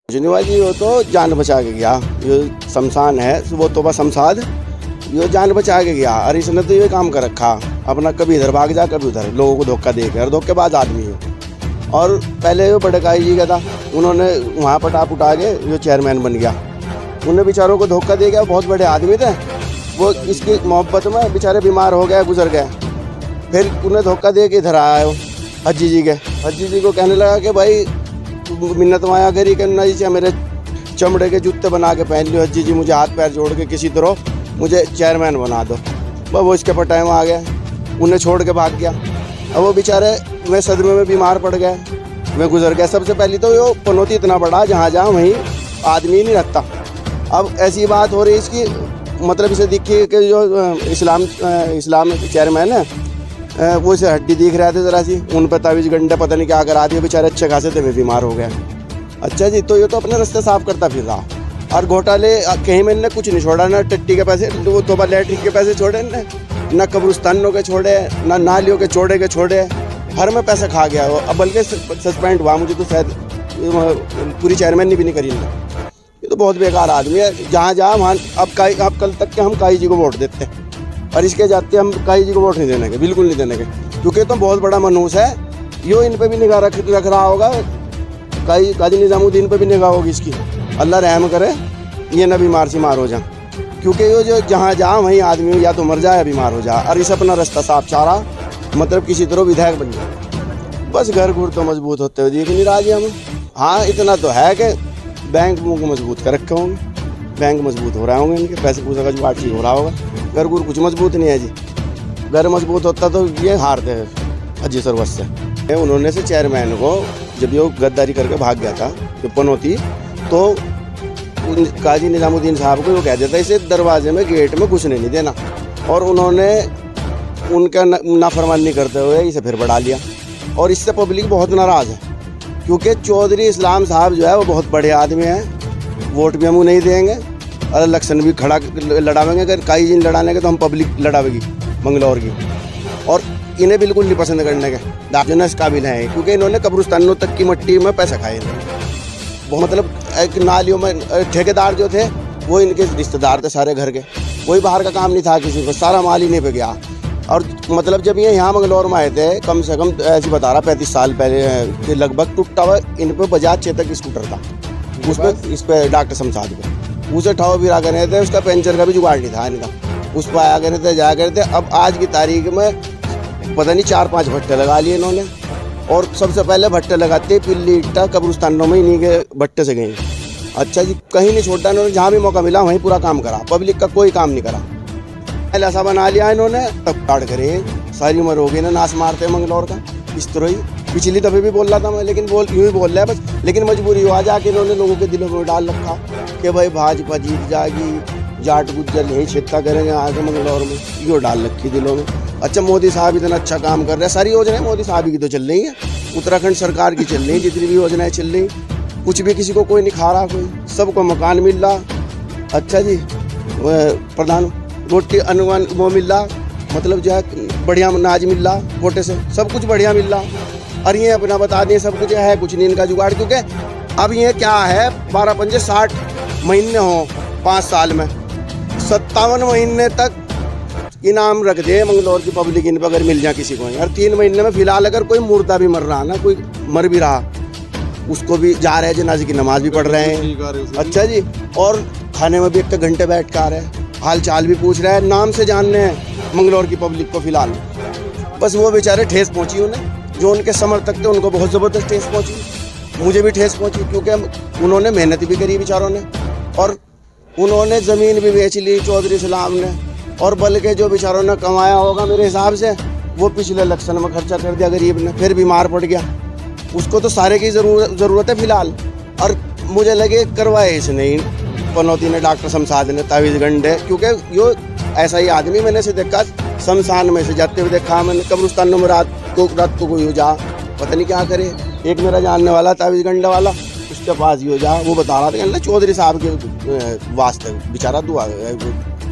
जिनवा जी वो तो जान बचा के गया। ये शमशान है वो तो बस शमशाद, ये जान बचा के गया। और इसने तो ये काम कर रखा अपना, कभी इधर भाग जा कभी उधर, लोगों को धोखा दे के, और धोखेबाज आदमी है। और पहले वो बड़काई जी का था, उन्होंने वहाँ पटा पुटा के ये चेयरमैन बन गया। उन्हें बेचारों को धोखा दे गया, बहुत बड़े आदमी थे वो। इसकी मोहब्बत में बेचारे बीमार हो गए, गुजर गए। फिर उन्हें धोखा दे के इधर आया हो हज्जी जी के। हज्जी जी को कहने लगा कि भाई मिन्नत माया करी करना जी, मेरे चमड़े के जूते बना के पहन लियो हज्जी जी, मुझे हाथ पैर जोड़ के किसी तरह मुझे चेयरमैन बना दो। वो इसके पर टाइम आ गया, उन्हें छोड़ के भाग गया। अब वो बेचारे वे सदमे में बीमार पड़ गए, वे गुजर गए। सबसे पहले तो ये पनौती इतना बड़ा, जहाँ जहाँ वहीं आदमी नहीं रहता। अब ऐसी बात हो रही इसकी, मतलब इसे दिखी कि जो इस्लाम चेयरमैन है वो इसे हड्डी दिख रहे थे ज़रा सी, उन पर तावीज़ गंडे पता नहीं क्या करा दिए, बेचारे अच्छे खासे थे, वे बीमार हो गए। अच्छा जी, तो ये तो अपने रास्ते साफ करता फिर रहा। और घोटाले कहीं मैंने कुछ नहीं छोड़ा, ना टट्टी के पैसे, वो तो लैट्रिन के पैसे छोड़े, ना कब्रिस्तानों के छोड़े, ना नालियों के छोड़े, हर में पैसे खा गया वो। अब बल्कि सस्पेंड हुआ, मुझे तो शायद पूरी चेयरमैन भी नहीं करी। ये तो बहुत बेकार आदमी है। जहाँ वहाँ अब कल तक के हम काई जी को वोट देते हैं, और इसके जाते हम काई जी को वोट नहीं देने के, बिल्कुल नहीं देने के, क्योंकि तो बहुत बड़ा मनहूस है। यो इन पे भी निगाह रख रहा होगा, काजी निज़ामुद्दीन पे भी निगाह होगी इसकी। अल्लाह रहम करे, ये ना बीमार से मार हो जाए, क्योंकि ये जो जहाँ वहीं आदमी या तो मर जाए या बीमार हो जाए। और इस अपना रास्ता साफ चाह रहा, मतलब किसी तरह विधायक बन जाए। बस घर घुर तो मजबूत होते हुए देख नहीं रहा जी हमें। हाँ, इतना तो है कि बैंक को मजबूत कर रखे होंगे, बैंक मजबूत हो रहे होंगे, इनके पैसे पूसा का जुगाड़ ठीक हो रहा होगा। घर गुर कुछ मजबूत नहीं है जी। घर मजबूत होता तो ये हारते हैं हजी सरवत से। उन्होंने से चेयरमैन को जब ये गद्दारी करके भाग गया था जो पनौती, तो काजी निज़ामुद्दीन साहब को वो कह देता इसे दरवाजे में गेट में घुसने नहीं देना, और उन्होंने उनका नाफरमानी करते हुए इसे फिर बढ़ा लिया। और इससे पब्लिक बहुत नाराज़ है, क्योंकि चौधरी इस्लाम साहब जो है वो बहुत बड़े आदमी हैं। वोट भी हम नहीं देंगे और इलेक्शन भी खड़ा लड़ावेंगे। अगर काई जी लड़ाने के तो हम पब्लिक लड़ावेगी मंगलौर की। और इन्हें बिल्कुल नहीं पसंद करने के दाजन इस काबिल हैं, क्योंकि इन्होंने कब्रिस्तानों तक की मिट्टी में पैसे खाए। वो मतलब एक नालियों में ठेकेदार जो थे वो इनके रिश्तेदार थे सारे घर के, कोई बाहर का काम नहीं था किसी को, सारा माल इन्हीं पे गया। और मतलब जब ये यहाँ मंगलौर में आए थे, कम से कम ऐसी बता रहा 35 साल पहले के लगभग, टूटा हुआ इन पर बजाज चेतक स्कूटर था, उस पर इस पर डॉक्टर शमशाद पे उसे ठाव भी आकर रहे थे, उसका पेंचर का भी जुगाड़ नहीं था इनका, उस पर आया करते जाया करते। अब आज की तारीख में पता नहीं 4-5 भट्टे लगा लिए इन्होंने, और सबसे पहले भट्टे लगाते पिल्ली इट्टा कब्रिस्तानों में इन्हीं के भट्टे से गए। अच्छा जी, कहीं नहीं छोड़ा इन्होंने, जहाँ भी मौका मिला वहीं पूरा काम करा, पब्लिक का कोई काम नहीं करा। ऐसा बना लिया इन्होंने, तब काट करे सारी उम्र हो गई ना नाश मारते मंगलौर का। इस तरह ही पिछली दफ़े भी बोल रहा था मैं, लेकिन यूँ ही बोल रहा है बस। लेकिन मजबूरी हुआ जाके इन्होंने लोगों के दिलों में डाल रखा कि भाई भाजपा जीत जाएगी, जाट गुज्जर यही छित्ता करेंगे आगे मंगलौर में, यो डाल रखी दिलों में। अच्छा, मोदी साहब इतना अच्छा काम कर रहे हैं, सारी योजनाएं मोदी साहब की तो चल रही हैं, उत्तराखंड सरकार की चल रही है, जितनी भी योजनाएं चल रही, कुछ भी किसी को कोई नहीं खा रहा, कोई सबको मकान मिल रहा। अच्छा जी, प्रधान रोटी अनुमान वो मिल रहा, मतलब जो है बढ़िया अनाज मिल रहा, कोटे से सब कुछ बढ़िया मिल रहा। और ये अपना बता दें सब कुछ है, कुछ नहीं इनका जुगाड़, क्योंकि अब ये क्या है 12-15 60 महीने हो 5 साल में 57 महीने तक इनाम रख दे मंगलौर की पब्लिक इन पर, अगर मिल जाए किसी को। और 3 महीने में फिलहाल अगर कोई मुर्दा भी मर रहा ना, कोई मर भी रहा, उसको भी जा रहे हैं, जनाजे की नमाज भी पढ़ रहे हैं। अच्छा जी, और खाने में भी 1 घंटे बैठ कर आ रहे हैं, हाल चाल भी पूछ रहे हैं, नाम से जानने हैं मंगलौर की पब्लिक को। फिलहाल बस वो बेचारे ठेस पहुंची उन्हें, जो उनके समर्थक थे उनको बहुत ज़बरदस्त ठेस पहुंची, मुझे भी ठेस पहुंची, क्योंकि उन्होंने मेहनत भी करी बेचारों ने, और उन्होंने ज़मीन भी बेच ली चौधरी इस्लाम ने। और बल्कि जो बेचारों ने कमाया होगा मेरे हिसाब से, वो पिछले इलेक्शन में खर्चा कर दिया गरीब ने, फिर बीमार पड़ गया, उसको तो सारे की ज़रूरत है फिलहाल। और मुझे लगे करवाए इसने, पनौती ने, डॉक्टर शमशाद ने तावीज़ गंडे, क्योंकि यो ऐसा ही आदमी मैंने से देखा शमशान में से जाते हुए देखा मैंने, कब्रिस्तानों में रात को यो जा, पता नहीं क्या करे। एक मेरा जानने वाला तावीज़ गंडे वाला, उसके पास यो जा, वो बता रहा था चौधरी साहब के वास्ते बेचारा दुआ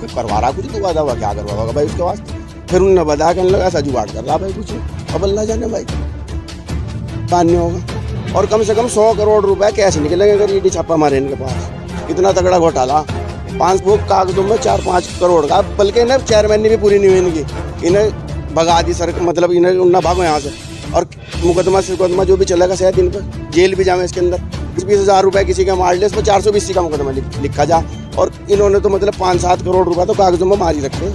करवा रहा, कुछ दुआ दवा क्या करवा होगा भाई उसके वास्ते। फिर उन्होंने बताया कहने लगा ऐसा जुगाड़ कर रहा भाई कुछ, अब अल्लाह जाने भाई, नहीं होगा। और कम से कम 100 करोड़ रुपए कैश निकलेंगे अगर ईडी छापा मारे इनके पास। इतना तगड़ा घोटाला, 5 बुक कागजों में 4-5 करोड़ का, बल्कि इन्हें चेयरमैन ने भी पूरी नहीं हुई इनकी, इन्हें भगा दी सर, मतलब इन्हें उन्ना भागो यहाँ से। और मुकदमा जो भी चलेगा शायद इन पर जेल भी जाए इसके अंदर। 20 हज़ार रुपये किसी का मार ले, इसमें 420 का मुकदमा लिखा जा। और इन्होंने तो मतलब 5-7 करोड़ रुपए तो कागजों में मार ही रखे।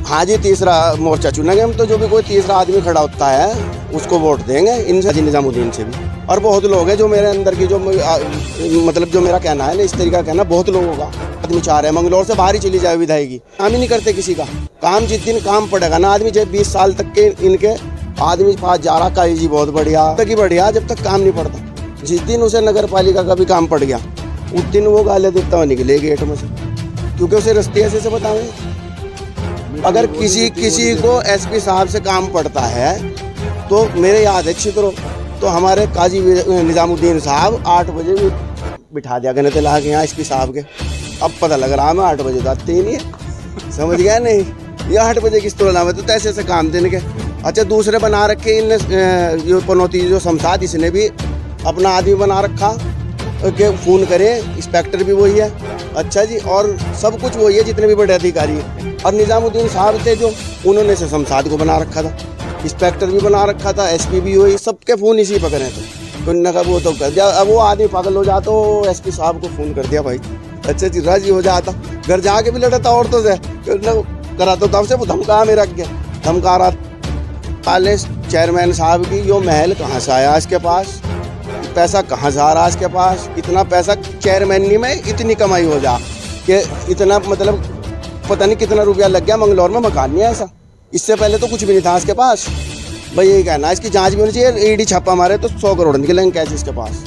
हाँ जी, तीसरा मोर्चा चुनेंगे हम तो, जो भी कोई तीसरा आदमी खड़ा होता है उसको वोट देंगे, इनसे निजामुद्दीन से भी। और बहुत लोग हैं जो मेरे अंदर की जो मतलब जो मेरा कहना है ना, इस तरीका कहना, बहुत लोगों का आदमी चाह रहे हैं मंगलौर से बाहर ही चली जाए विधायकी। काम ही नहीं करते किसी का काम। जिस दिन काम पड़ेगा ना आदमी, जब 20 साल तक के इनके आदमी पास जा रहा का जी बहुत बढ़िया तक ही बढ़िया, जब तक काम नहीं पड़ता। जिस दिन उसे नगर पालिका का भी काम पड़ गया उस दिन वो गाले देता हुआ निकले गेट में से, क्योंकि उसे रस्ते ऐसे से बताएं। अगर किसी को एसपी साहब से काम पड़ता है तो मेरे याद है चित्रों, तो हमारे काजी निजामुद्दीन साहब 8 बजे बिठा दिया गए थे ला के यहाँ एसपी साहब के। अब पता लग रहा है 8 बजे तो आते ही नहीं है, समझ गया नहीं, ये 8 बजे किस तुलना में तो ऐसे काम देने के। अच्छा, दूसरे बना रखे इन जो पनौती जो शमशाद, इसने भी अपना आदमी बना रखा कि फ़ोन करे, इंस्पेक्टर भी वही है। अच्छा जी, और सब कुछ वही है जितने भी बड़े अधिकारी हैं। और निजामुद्दीन साहब थे जो, उन्होंने से शमशाद को बना रखा था, इंस्पेक्टर भी बना रखा था, एसपी भी वही, सबके फ़ोन इसी पकड़े थे। तो इन्होंने कहा वो तो कर दिया। अब वो आदमी पागल हो जाता तो एसपी साहब को फ़ोन कर दिया भाई। अच्छा जी, राजी हो जाता, घर जाके भी लड़ा था औरतों से करा, तो तब से वो धमका में रख गया, धमका रहा। पैलेस चेयरमैन साहब की यो महल कहाँ से आया इसके पास, पैसा कहाँ से आ रहा है इसके पास, इतना पैसा चेयरमैनी में इतनी कमाई हो जा कि इतना मतलब पता नहीं कितना रुपया लग गया। मंगलौर में मकान नहीं है ऐसा, इससे पहले तो कुछ भी नहीं था इसके पास। भाई यही कहना है, इसकी जांच भी होनी चाहिए। ईडी छापा मारे तो 100 करोड़ निकलेंगे कैश इसके पास।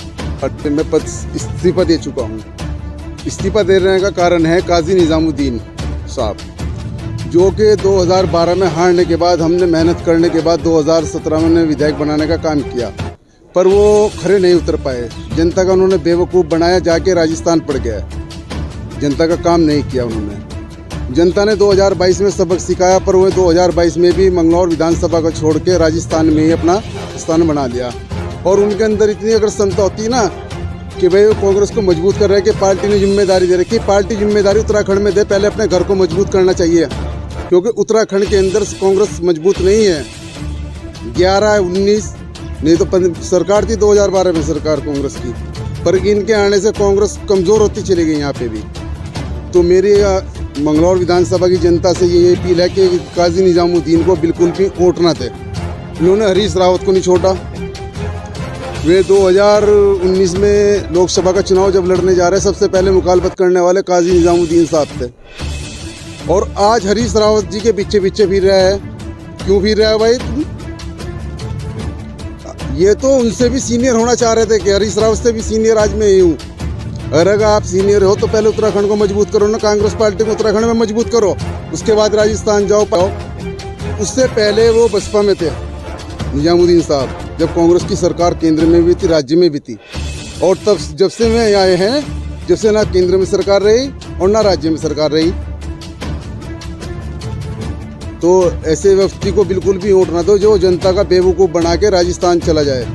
मैं पद इस्तीफा दे चुका हूँ। इस्तीफा देने का कारण है काजी निजामुद्दीन साहब, जो कि 2012 में हारने के बाद, हमने मेहनत करने के बाद 2017 में उन्हें विधायक बनाने का काम किया, पर वो खरे नहीं उतर पाए। जनता का उन्होंने बेवकूफ़ बनाया, जाके राजस्थान पड़ गया। जनता का काम नहीं किया उन्होंने। जनता ने 2022 में सबक सिखाया, पर वो 2022 में भी मंगलौर विधानसभा को छोड़ के राजस्थान में ही अपना स्थान बना लिया। और उनके अंदर इतनी अगर क्षमता होती ना कि भाई वो कांग्रेस को मजबूत कर रहे हैं, कि पार्टी ने जिम्मेदारी दे रखी, पार्टी जिम्मेदारी उत्तराखंड में दे, पहले अपने घर को मजबूत करना चाहिए, क्योंकि उत्तराखंड के अंदर कांग्रेस मजबूत नहीं है। 11-19 नहीं तो सरकार थी 2012 में सरकार कांग्रेस की, पर इनके आने से कांग्रेस कमज़ोर होती चली गई यहाँ पे भी। तो मेरी मंगलौर विधानसभा की जनता से ये अपील है कि काजी निजामुद्दीन को बिल्कुल भी वोट ना दे। इन्होंने हरीश रावत को नहीं छोड़ा। वे 2019 में लोकसभा का चुनाव जब लड़ने जा रहे, सबसे पहले मुखालफत करने वाले काजी निजामुद्दीन साहब थे। और आज हरीश रावत जी के पीछे पीछे फिर रहा है। क्यों फिर रहा है भाई? ये तो उनसे भी सीनियर होना चाह रहे थे कि हरीश रावत से भी सीनियर आज मैं ही हूँ। अगर आप सीनियर हो तो पहले उत्तराखंड को मजबूत करो ना, कांग्रेस पार्टी को उत्तराखंड में मजबूत करो, उसके बाद राजस्थान जाओ पाओ। उससे पहले वो बसपा में थे निजामुद्दीन साहब, जब कांग्रेस की सरकार केंद्र में भी थी, राज्य में भी थी। और तब जब से मैं आए हैं, जब से ना केंद्र में सरकार रही और ना राज्य में सरकार रही, तो ऐसे व्यक्ति को बिल्कुल भी वोट ना दो जो जनता का बेवकूफ़ बना के राजस्थान चला जाए।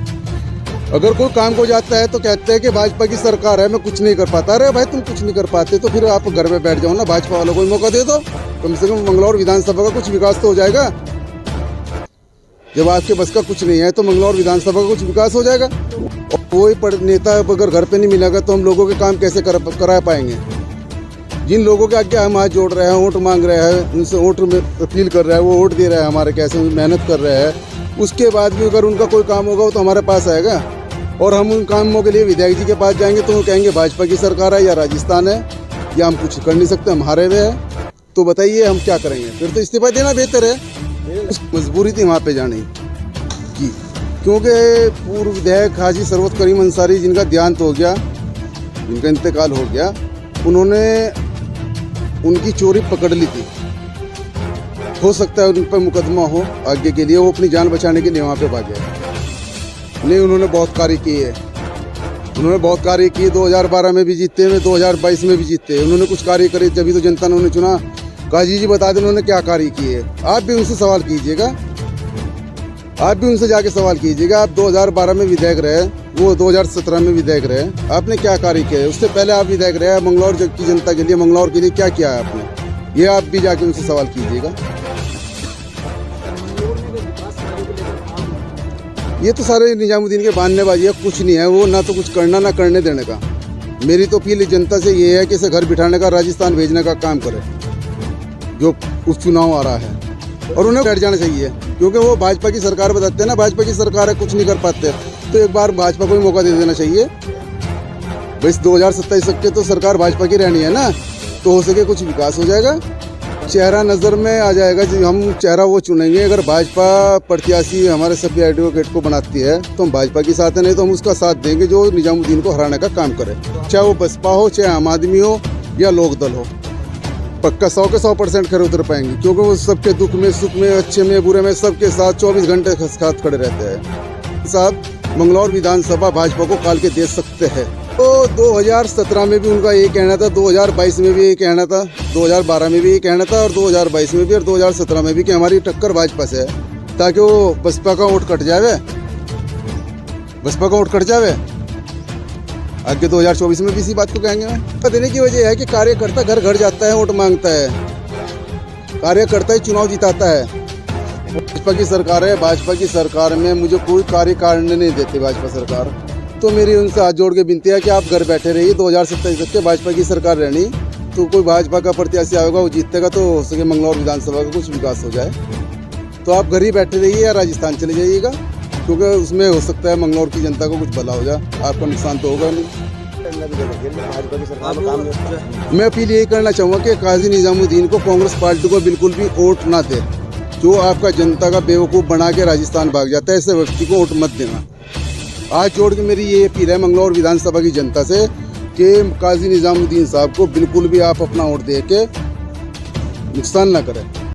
अगर कोई काम को जाता है तो कहते हैं कि भाजपा की सरकार है, मैं कुछ नहीं कर पाता। अरे भाई, तुम कुछ नहीं कर पाते तो फिर आप घर में बैठ जाओ ना, भाजपा वालों को मौका दे दो, कम से कम मंगलौर विधानसभा का कुछ विकास तो हो जाएगा। जब आपके बस का कुछ नहीं है तो मंगलौर विधानसभा का कुछ विकास हो जाएगा। और कोई नेता अगर घर पे नहीं मिलेगा तो हम लोगों के काम कैसे करा पाएंगे? जिन लोगों के आगे हम हाथ जोड़ रहे हैं, वोट मांग रहे हैं, उनसे वोट में अपील कर रहे हैं, वो वोट दे रहे हैं हमारे, कैसे मेहनत कर रहे हैं, उसके बाद भी अगर उनका कोई काम होगा वो तो हमारे पास आएगा। और हम उन कामों के लिए विधायक जी के पास जाएंगे तो वो कहेंगे भाजपा की सरकार है या राजस्थान है, या हम कुछ कर नहीं सकते, हम हारे हुए हैं। तो बताइए हम क्या करेंगे? फिर तो इस्तीफा देना बेहतर है। मजबूरी थी वहाँ पे जाने की, क्योंकि पूर्व विधायक हाजी सरवत करीम अंसारी, जिनका देहांत हो गया, जिनका इंतकाल हो गया, उन्होंने उनकी चोरी पकड़ ली थी। हो सकता है उन पर मुकदमा हो आगे के लिए, वो अपनी जान बचाने के लिए वहाँ पे भागे। नहीं, उन्होंने बहुत कार्य किए है, उन्होंने बहुत कार्य किए। 2012 में भी जीते हैं, 2022 में भी जीते। उन्होंने कुछ कार्य करे जभी तो जनता ने उन्हें चुना। काजी जी बता दें उन्होंने क्या कार्य किए, आप भी उनसे सवाल कीजिएगा। आप भी उनसे जाके सवाल कीजिएगा। आप 2012 में विधायक रहे, वो 2017 में विधायक रहे, आपने क्या कार्य किया है? उससे पहले आप विधायक रहे, मंगलौर की जनता के लिए, मंगलौर के लिए क्या किया है आपने? ये आप भी जाके उनसे सवाल कीजिएगा। ये तो सारे निजामुद्दीन के बहानेबाजी है, कुछ नहीं है वो, ना तो कुछ करना ना करने देने का। मेरी तो अपील जनता से ये है कि इसे घर बिठाने का, राजस्थान भेजने का काम करे जो उपचुनाव आ रहा है, और उन्हें बैठ जाना चाहिए, क्योंकि वो भाजपा की सरकार बताते हैं ना, भाजपा की सरकार है, कुछ नहीं कर पाते, तो एक बार भाजपा को भी मौका दे देना चाहिए। बस 2027 तक के तो सरकार भाजपा की रहनी है ना, तो हो सके कुछ विकास हो जाएगा, चेहरा नज़र में आ जाएगा। जी हम चेहरा वो चुनेंगे, अगर भाजपा प्रत्याशी हमारे सभी एडवोकेट को बनाती है तो हम भाजपा के साथ है, नहीं तो हम उसका साथ देंगे जो निजामुद्दीन को हराने का काम करे, चाहे वो बसपा हो, चाहे आम आदमी हो या लोकदल हो। पक्का 100 के 100% खड़े उतर पाएंगे, क्योंकि वो सबके दुख में, सुख में, अच्छे में, बुरे में, सबके साथ 24 घंटे साथ खड़े रहते हैं। साहब मंगलौर विधानसभा भाजपा को काल के दे सकते हैं। तो 2017 में भी उनका ये कहना था, 2022 में भी ये कहना था, 2012 में भी ये कहना था, और 2022 में भी और 2017 में भी कि हमारी टक्कर भाजपा से है, ताकि वो बसपा का वोट कट जावे, बसपा का वोट कट जावे। आगे 2024 में भी इसी बात को कहेंगे। देने की वजह है कि कार्यकर्ता घर घर जाता है, वोट मांगता है, कार्यकर्ता ही चुनाव जिताता है। भाजपा की सरकार है, भाजपा की सरकार में मुझे कोई कार्य करने नहीं देती भाजपा सरकार, तो मेरी उनसे हाथ जोड़ के विनती है कि आप घर बैठे रहिए। 2027 तक के भाजपा की सरकार रहनी, तो कोई भाजपा का प्रत्याशी आएगा वो जीतेगा, तो हो सके मंगलौर विधानसभा का कुछ विकास हो जाए। तो आप घर ही बैठे रहिए या राजस्थान चले जाइएगा, क्योंकि उसमें हो सकता है मंगलौर की जनता को कुछ भला हो जाए, आपका नुकसान तो होगा नहीं। मैं अपील यही करना चाहूँगा कि काजी निजामुद्दीन को, कांग्रेस पार्टी को बिल्कुल भी वोट ना दे, जो आपका जनता का बेवकूफ़ बना के राजस्थान भाग जाता है, ऐसे व्यक्ति को वोट मत देना। आज जोड़ के मेरी ये अपील है मंगलौर विधानसभा की जनता से कि काजी निजामुद्दीन साहब को बिल्कुल भी आप अपना वोट दे के नुकसान ना करें।